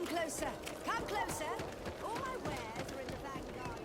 Come closer. Come closer. All my wares are in the vanguard.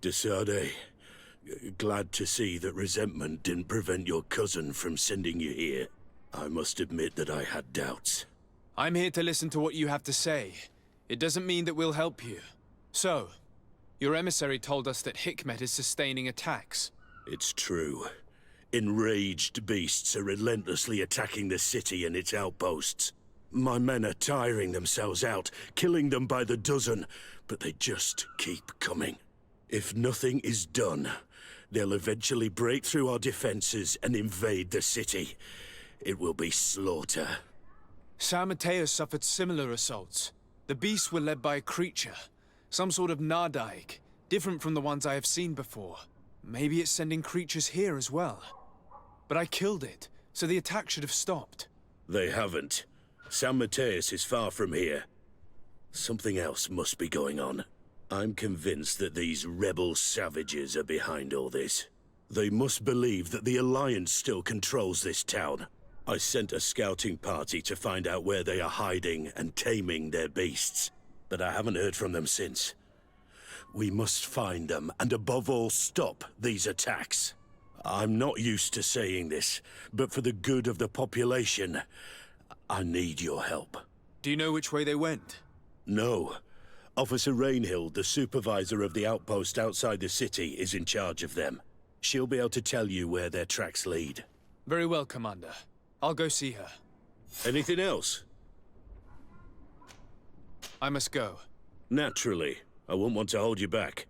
Desade, glad to see that resentment didn't prevent your cousin from sending you here. I must admit that I had doubts. I'm here to listen to what you have to say. It doesn't mean that we'll help you. So, your emissary told us that Hikmet is sustaining attacks. It's true. Enraged beasts are relentlessly attacking the city and its outposts. My men are tiring themselves out, killing them by the dozen, but they just keep coming. If nothing is done, they'll eventually break through our defenses and invade the city. It will be slaughter. Salmateus suffered similar assaults. The beasts were led by a creature, some sort of Nardaik, different from the ones I have seen before. Maybe it's sending creatures here as well. But I killed it, so the attack should have stopped. They haven't. San Mateus is far from here. Something else must be going on. I'm convinced that these rebel savages are behind all this. They must believe that the Alliance still controls this town. I sent a scouting party to find out where they are hiding and taming their beasts, but I haven't heard from them since. We must find them, and above all, stop these attacks. I'm not used to saying this, but for the good of the population, I need your help. Do you know which way they went? No. Officer Rainhill, the supervisor of the outpost outside the city, is in charge of them. She'll be able to tell you where their tracks lead. Very well, Commander. I'll go see her. Anything else? I must go. Naturally. I won't want to hold you back.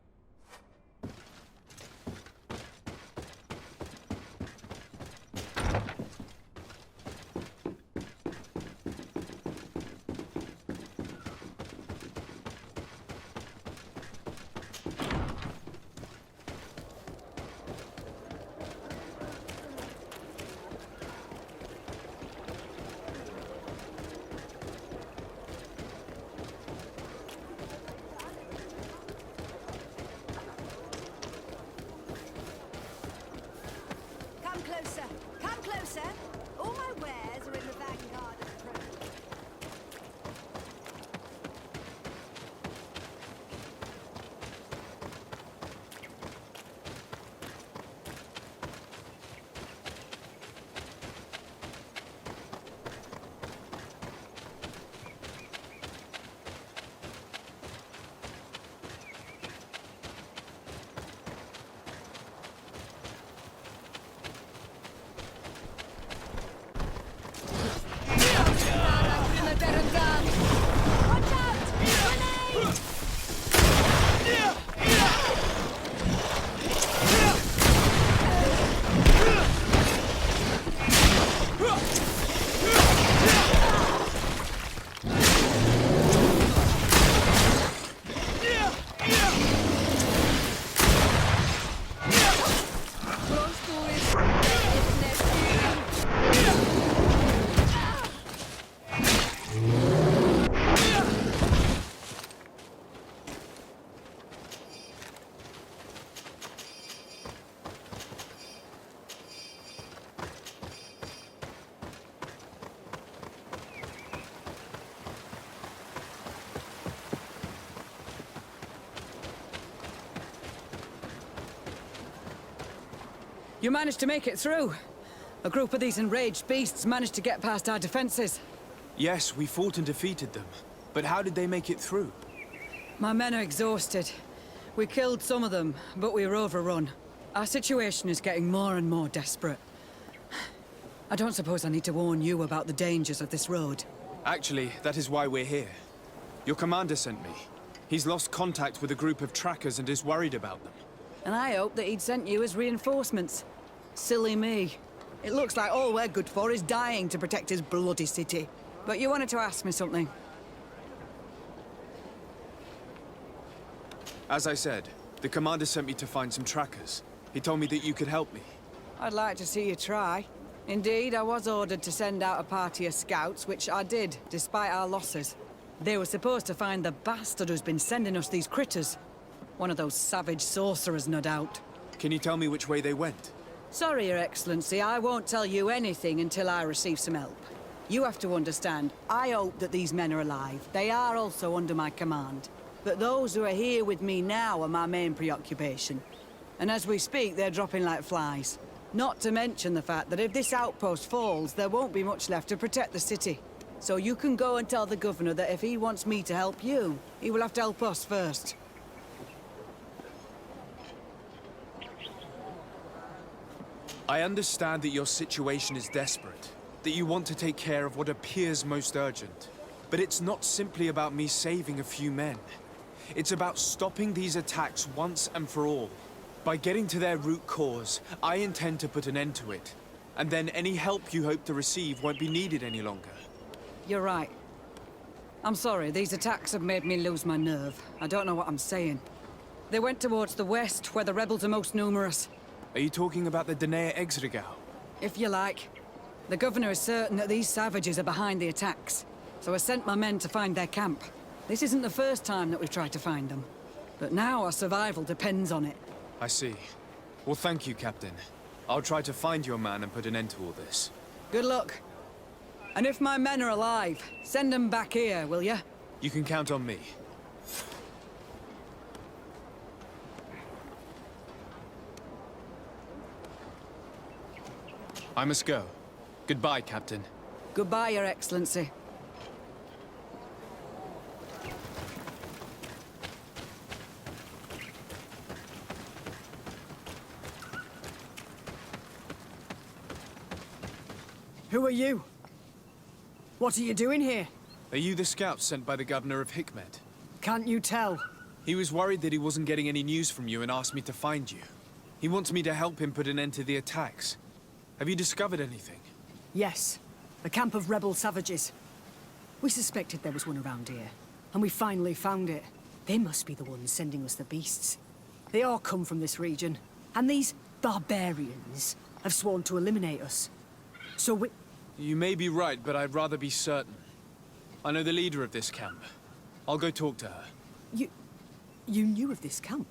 Come closer. Come closer. All my wares are in the vanguard of the trade. Watch out! Grenade! You managed to make it through. A group of these enraged beasts managed to get past our defenses. Yes, we fought and defeated them. But how did they make it through? My men are exhausted. We killed some of them, but we were overrun. Our situation is getting more and more desperate. I don't suppose I need to warn you about the dangers of this road. Actually, that is why we're here. Your commander sent me. He's lost contact with a group of trackers and is worried about them. And I hope that he'd sent you as reinforcements. Silly me. It looks like all we're good for is dying to protect his bloody city. But you wanted to ask me something. As I said, the commander sent me to find some trackers. He told me that you could help me. I'd like to see you try. Indeed, I was ordered to send out a party of scouts, which I did, despite our losses. They were supposed to find the bastard who's been sending us these critters. One of those savage sorcerers, no doubt. Can you tell me which way they went? Sorry, Your Excellency, I won't tell you anything until I receive some help. You have to understand, I hope that these men are alive. They are also under my command. But those who are here with me now are my main preoccupation. And as we speak, they're dropping like flies. Not to mention the fact that if this outpost falls, there won't be much left to protect the city. So you can go and tell the governor that if he wants me to help you, he will have to help us first. I understand that your situation is desperate, that you want to take care of what appears most urgent. But it's not simply about me saving a few men. It's about stopping these attacks once and for all. By getting to their root cause, I intend to put an end to it. And then any help you hope to receive won't be needed any longer. You're right. I'm sorry, these attacks have made me lose my nerve. I don't know what I'm saying. They went towards the west, where the rebels are most numerous. Are you talking about the Danae Exregao? If you like. The governor is certain that these savages are behind the attacks, so I sent my men to find their camp. This isn't the first time that we've tried to find them, but now our survival depends on it. I see. Well, thank you, Captain. I'll try to find your man and put an end to all this. Good luck. And if my men are alive, send them back here, will you? You can count on me. I must go. Goodbye, Captain. Goodbye, Your Excellency. Who are you? What are you doing here? Are you the scouts sent by the governor of Hikmet? Can't you tell? He was worried that he wasn't getting any news from you and asked me to find you. He wants me to help him put an end to the attacks. Have you discovered anything? Yes. The camp of rebel savages. We suspected there was one around here, and we finally found it. They must be the ones sending us the beasts. They all come from this region, and these barbarians have sworn to eliminate us. So we... You may be right, but I'd rather be certain. I know the leader of this camp. I'll go talk to her. You knew of this camp?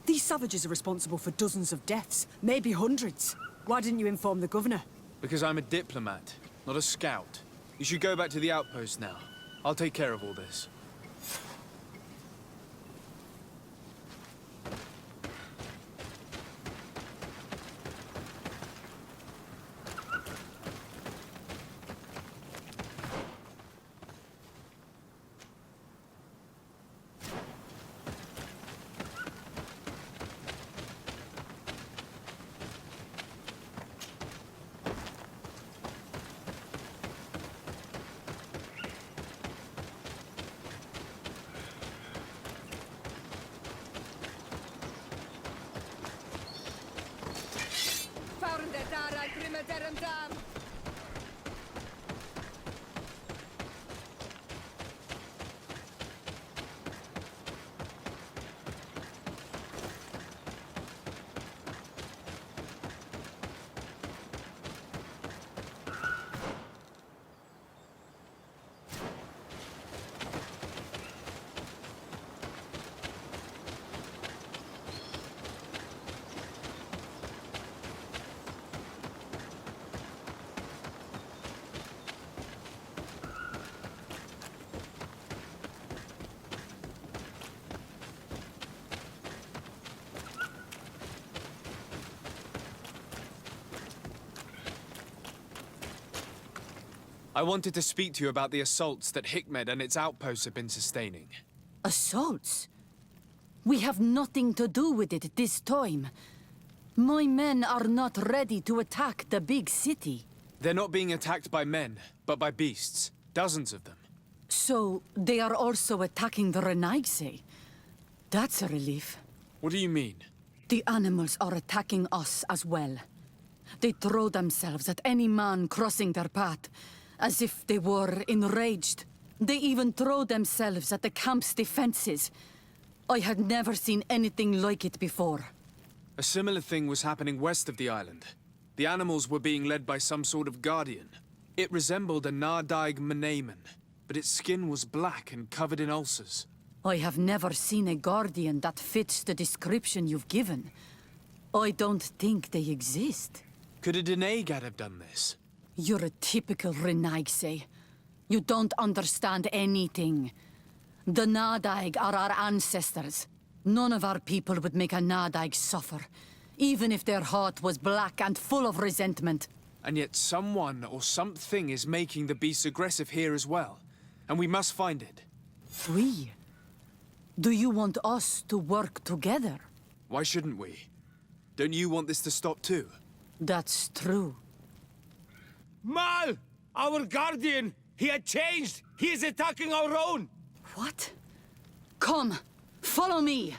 These savages are responsible for dozens of deaths, maybe hundreds. Why didn't you inform the governor? Because I'm a diplomat, not a scout. You should go back to the outpost now. I'll take care of all this. I wanted to speak to you about the assaults that Hikmet and its outposts have been sustaining. Assaults? We have nothing to do with it this time. My men are not ready to attack the big city. They're not being attacked by men, but by beasts. Dozens of them. So, they are also attacking the Renaigse. That's a relief. What do you mean? The animals are attacking us as well. They throw themselves at any man crossing their path, as if they were enraged. They even throw themselves at the camp's defenses. I had never seen anything like it before. A similar thing was happening west of the island. The animals were being led by some sort of guardian. It resembled a Nardaig Menamen, but its skin was black and covered in ulcers. I have never seen a guardian that fits the description you've given. I don't think they exist. Could a Denaigad have done this? You're a typical Renaigse. You don't understand anything. The Nardaig are our ancestors. None of our people would make a Nardaig suffer, even if their heart was black and full of resentment. And yet someone or something is making the beast aggressive here as well. And we must find it. We? Do you want us to work together? Why shouldn't we? Don't you want this to stop too? That's true. Mal! Our guardian! He had changed! He is attacking our own! What? Come, follow me.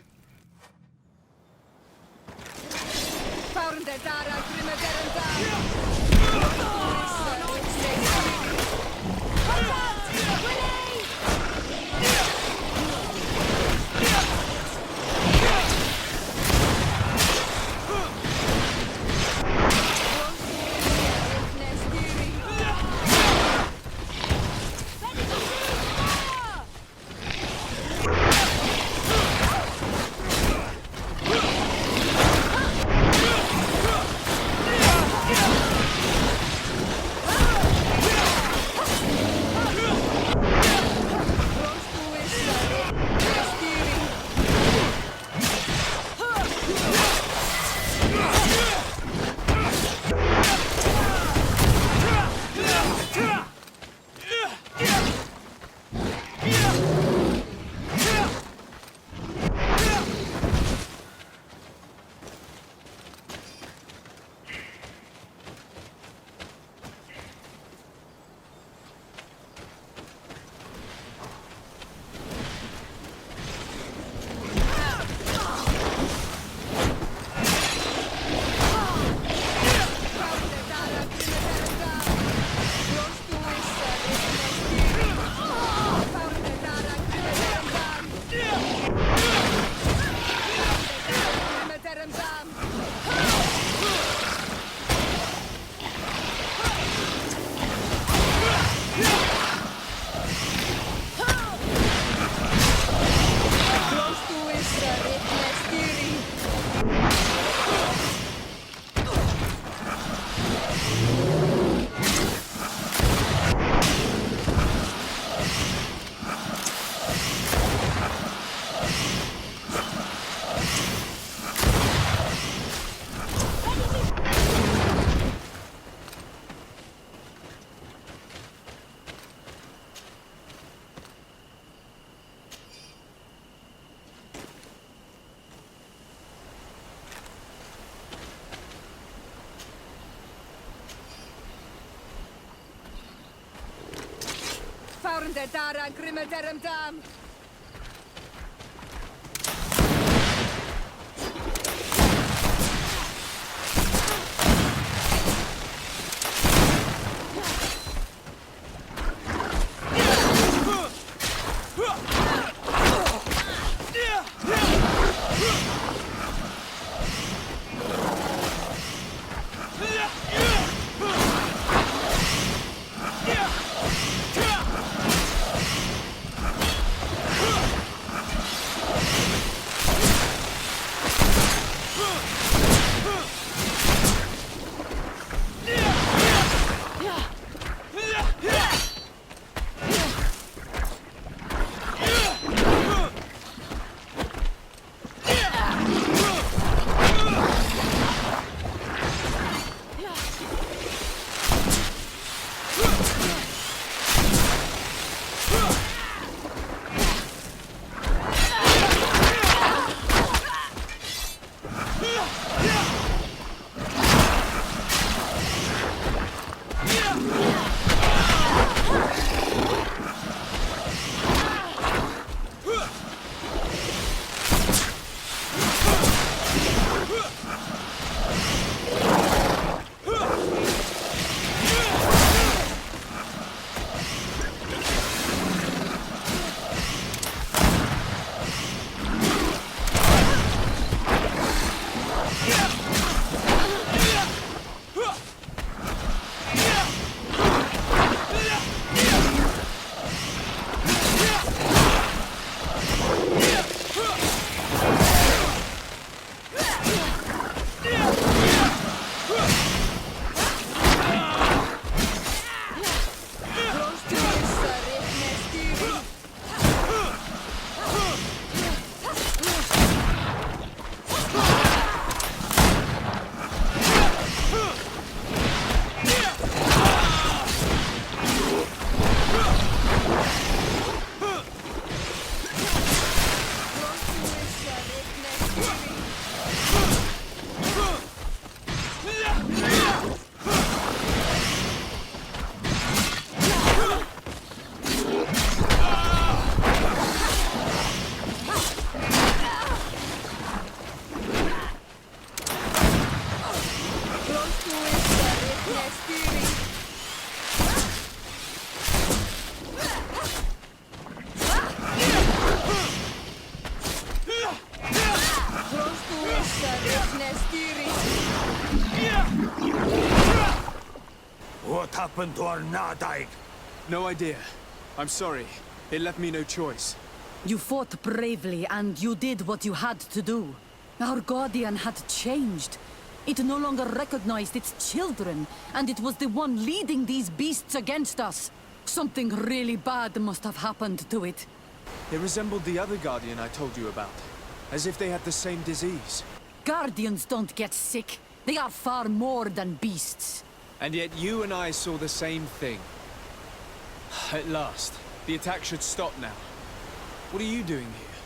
What happened to our Nadaig? No idea. I'm sorry. It left me no choice. You fought bravely, and you did what you had to do. Our guardian had changed. It no longer recognized its children, and it was the one leading these beasts against us. Something really bad must have happened to it. It resembled the other Guardian I told you about. As if they had the same disease. Guardians don't get sick. They are far more than beasts. And yet you and I saw the same thing. At last. The attack should stop now. What are you doing here?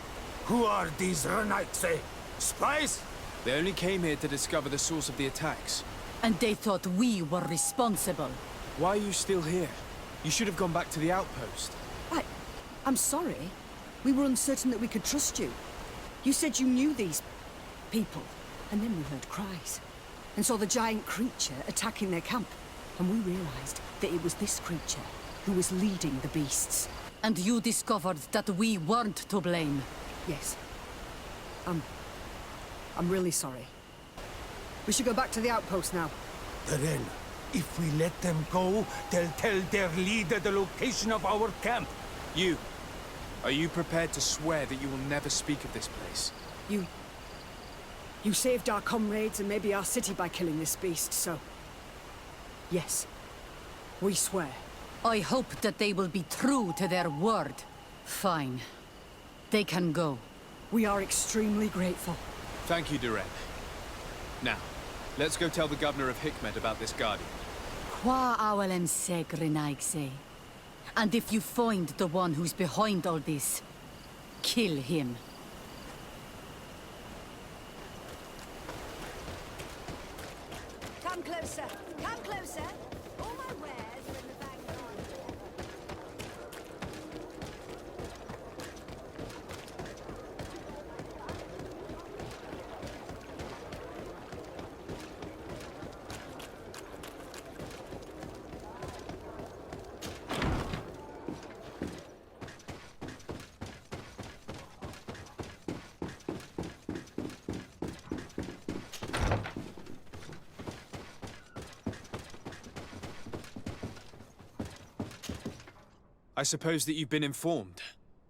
Who are these Renaigse? Spies? They only came here to discover the source of the attacks. And they thought we were responsible. Why are you still here? You should have gone back to the outpost. I'm sorry. We were uncertain that we could trust you. You said you knew these people, and then we heard cries, and saw the giant creature attacking their camp. And we realized that it was this creature who was leading the beasts. And you discovered that we weren't to blame. Yes. I'm really sorry. We should go back to the outpost now. Then, if we let them go, they'll tell their leader the location of our camp. Are you prepared to swear that you will never speak of this place? You saved our comrades and maybe our city by killing this beast, so... Yes. We swear. I hope that they will be true to their word. Fine. They can go. We are extremely grateful. Thank you, Duren. Now, let's go tell the governor of Hikmet about this Guardian. Qua awalem seg renaigse. And if you find the one who's behind all this, kill him. Come closer. Come closer. All my wares are in the vanguard. I suppose that you've been informed.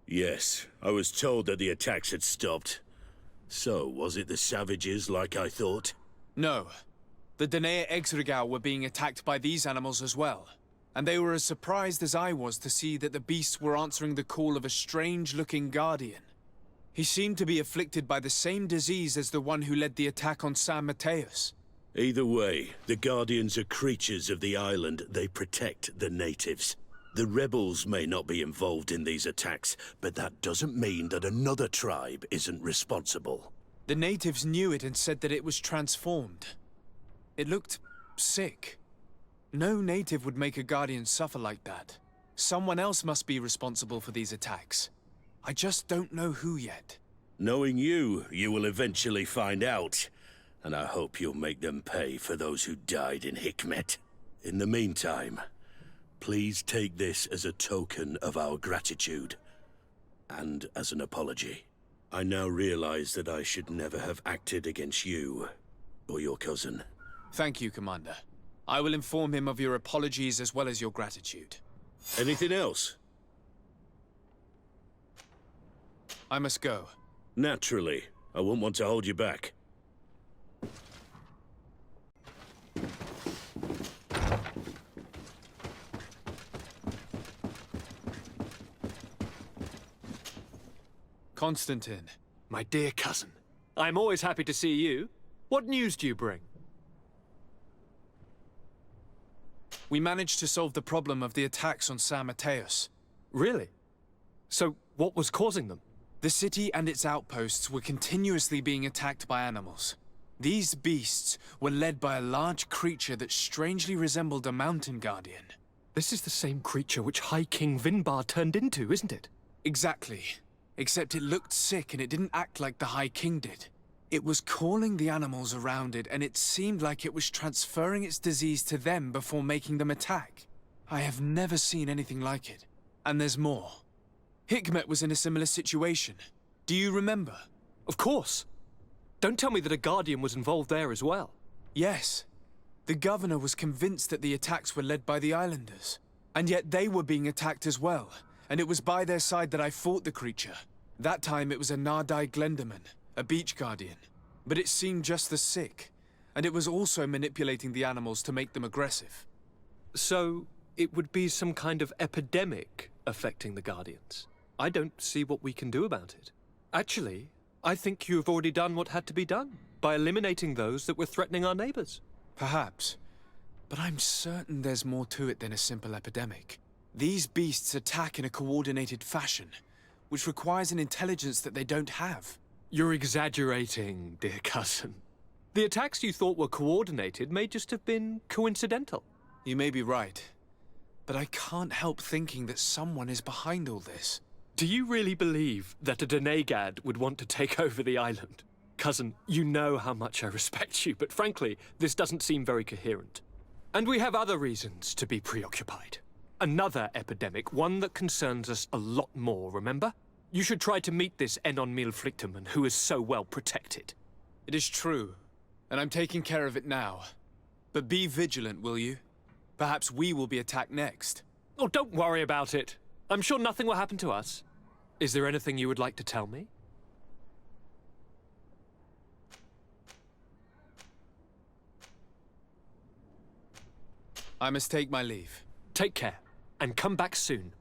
Yes, I was told that the attacks had stopped. So, was it the savages like I thought? No. The Danae Exregao were being attacked by these animals as well. And they were as surprised as I was to see that the beasts were answering the call of a strange-looking guardian. He seemed to be afflicted by the same disease as the one who led the attack on San Mateus. Either way, the Guardians are creatures of the island. They protect the natives. The rebels may not be involved in these attacks, but that doesn't mean that another tribe isn't responsible. The natives knew it and said that it was transformed. It looked sick. No native would make a guardian suffer like that. Someone else must be responsible for these attacks. I just don't know who yet. Knowing you, you will eventually find out. And I hope you'll make them pay for those who died in Hikmet. In the meantime, please take this as a token of our gratitude. And as an apology. I now realize that I should never have acted against you or your cousin. Thank you, Commander. I will inform him of your apologies as well as your gratitude. Anything else? I must go. Naturally. I won't want to hold you back. Constantine. My dear cousin, I'm always happy to see you. What news do you bring? We managed to solve the problem of the attacks on San Mateus. Really? So, what was causing them? The city and its outposts were continuously being attacked by animals. These beasts were led by a large creature that strangely resembled a mountain guardian. This is the same creature which High King Vinbar turned into, isn't it? Exactly. Except it looked sick and it didn't act like the High King did. It was calling the animals around it, and it seemed like it was transferring its disease to them before making them attack. I have never seen anything like it. And there's more. Hikmet was in a similar situation. Do you remember? Of course. Don't tell me that a Guardian was involved there as well. Yes. The governor was convinced that the attacks were led by the islanders. And yet they were being attacked as well. And it was by their side that I fought the creature. That time it was a Nardai Glenderman, a beach guardian. But it seemed just as sick. And it was also manipulating the animals to make them aggressive. So, it would be some kind of epidemic affecting the Guardians. I don't see what we can do about it. Actually, I think you have already done what had to be done, by eliminating those that were threatening our neighbors. Perhaps. But I'm certain there's more to it than a simple epidemic. These beasts attack in a coordinated fashion, which requires an intelligence that they don't have. You're exaggerating, dear cousin. The attacks you thought were coordinated may just have been coincidental. You may be right. But I can't help thinking that someone is behind all this. Do you really believe that a Denegad would want to take over the island? Cousin, you know how much I respect you, but frankly, this doesn't seem very coherent. And we have other reasons to be preoccupied. Another epidemic, one that concerns us a lot more, remember? You should try to meet this Enon Milflicterman, who is so well protected. It is true, and I'm taking care of it now. But be vigilant, will you? Perhaps we will be attacked next. Oh, don't worry about it. I'm sure nothing will happen to us. Is there anything you would like to tell me? I must take my leave. Take care, and come back soon.